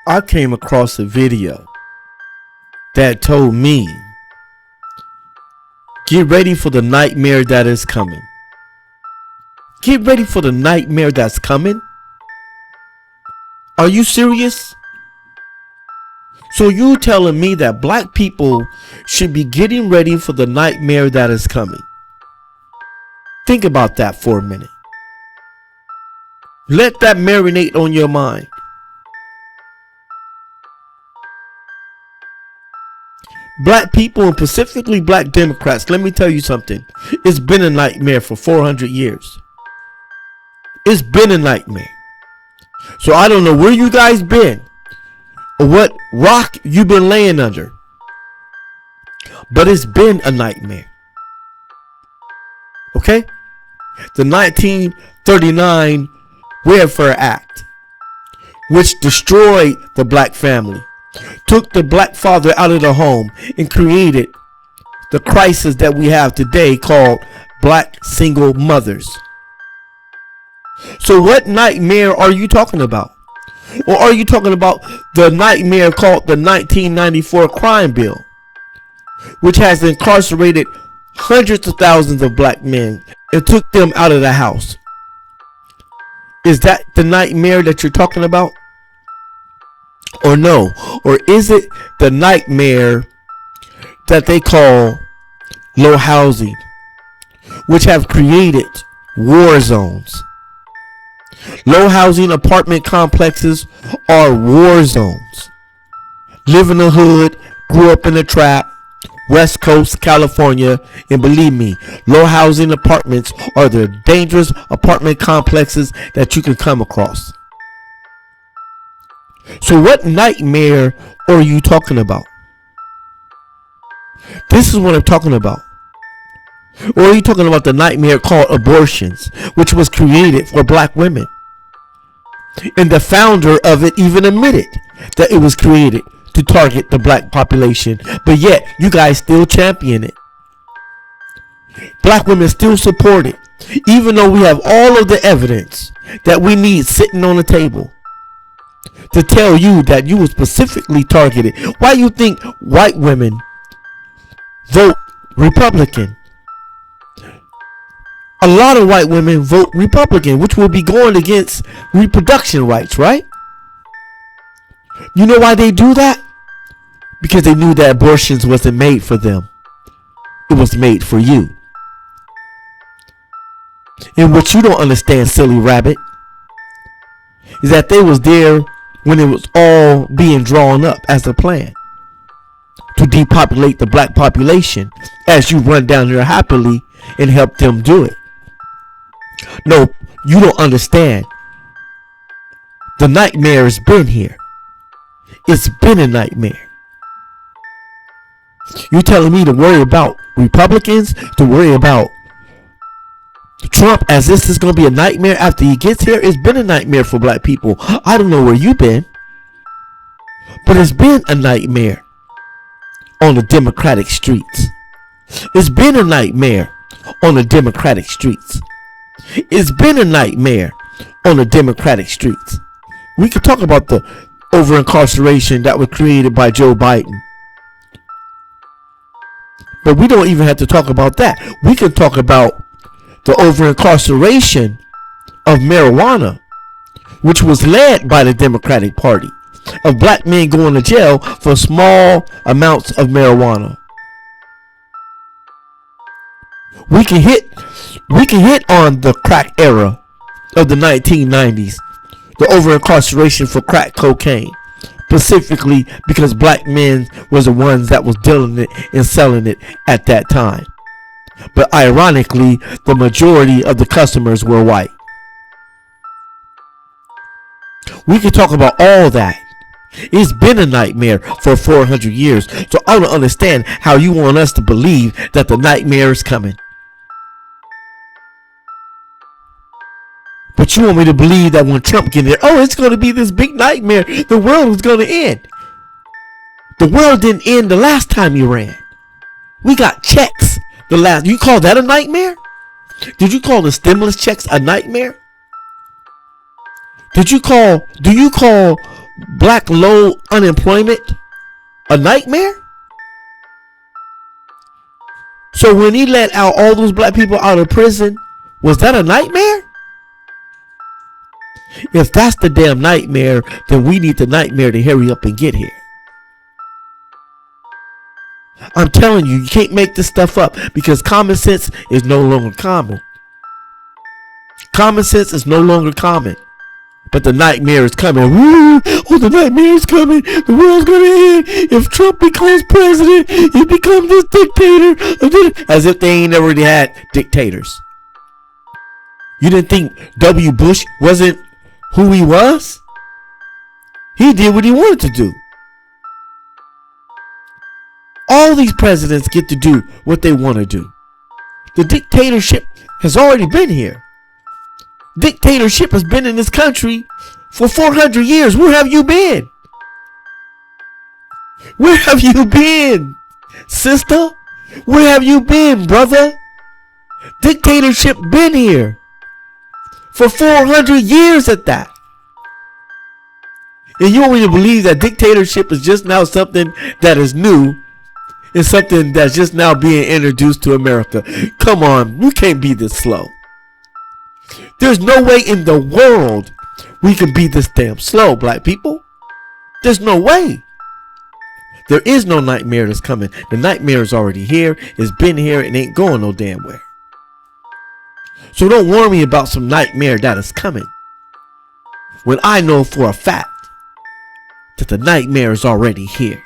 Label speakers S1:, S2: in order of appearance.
S1: I came across a video that told me, get ready for the nightmare that is coming. Get ready for the nightmare that's coming? Are you serious? So you telling me that black people should be getting ready for the nightmare that is coming? Think about that for a minute. Let that marinate on your mind. Black people, and specifically black Democrats, let me tell you something. It's been a nightmare for 400 years. It's been a nightmare. So I don't know where you guys been or what rock you've been laying under, but it's been a nightmare. Okay? The 1939 Welfare Act, which destroyed the black family, took the black father out of the home, and created the crisis that we have today called black single mothers. So what nightmare are you talking about? Or are you talking about the nightmare called the 1994 crime bill, which has incarcerated hundreds of thousands of black men and took them out of the house? Is that the nightmare that you're talking about? Or no? Or is it the nightmare that they call low housing, which have created war zones? Low housing apartment complexes are war zones. Live in the hood, grew up in the trap, West Coast, California, and believe me, low housing apartments are the dangerous apartment complexes that you can come across. So what nightmare are you talking about? This is what I'm talking about. Or are you talking about the nightmare called abortions, which was created for black women? And the founder of it even admitted that it was created to target the black population, but yet you guys still champion it. Black women still support it, even though we have all of the evidence that we need sitting on the table to tell you that you were specifically targeted. Why you think white women vote Republican? A lot of white women vote Republican, which will be going against reproduction rights, right? You know why they do that? Because they knew that abortions wasn't made for them. It was made for you. And what you don't understand, silly rabbit, is that they was there when it was all being drawn up as a plan to depopulate the black population as you run down here happily and help them do it. No, you don't understand. The nightmare has been here. It's been a nightmare. You're telling me to worry about Republicans, to worry about Trump as this is going to be a nightmare after he gets here? It's been a nightmare for black people. I don't know where you've been, but it's been a nightmare on the Democratic streets. It's been a nightmare on the Democratic streets. It's been a nightmare on the Democratic streets. We could talk about the over incarceration that was created by Joe Biden, but we don't even have to talk about that. We can talk about the over incarceration of marijuana, which was led by the Democratic Party, of black men going to jail for small amounts of marijuana. We can hit on the crack era of the 1990s, the over incarceration for crack cocaine, specifically because black men was the ones that was dealing it and selling it at that time. But ironically, the majority of the customers were white. We can talk about all that. It's been a nightmare for 400 years. So I don't understand how you want us to believe that the nightmare is coming. But you want me to believe that when Trump gets there, oh, it's going to be this big nightmare. The world is going to end. The world didn't end the last time you ran. We got checks. You call that a nightmare? Did you call the stimulus checks a nightmare? Do you call black low unemployment a nightmare? So when he let out all those black people out of prison, was that a nightmare? If that's the damn nightmare, then we need the nightmare to hurry up and get here. I'm telling you, you can't make this stuff up because common sense is no longer common. Common sense is no longer common. But the nightmare is coming. Woo! Oh, the nightmare is coming. The world's gonna end. If Trump becomes president, he becomes this dictator. As if they ain't already had dictators. You didn't think W. Bush wasn't who he was? He did what he wanted to do. All these presidents get to do what they want to do. The dictatorship has already been here. Dictatorship has been in this country for 400 years. Where have you been? Where have you been, sister? Where have you been, brother? Dictatorship been here for 400 years at that. And you want me to believe that dictatorship is just now something that is new and something that's just now being introduced to America? Come on, you can't be this slow. There's no way in the world we can be this damn slow, black people. There's no way. There is no nightmare that's coming. The nightmare is already here. It's been here and ain't going no damn where. So don't worry me about some nightmare that is coming, when I know for a fact that the nightmare is already here.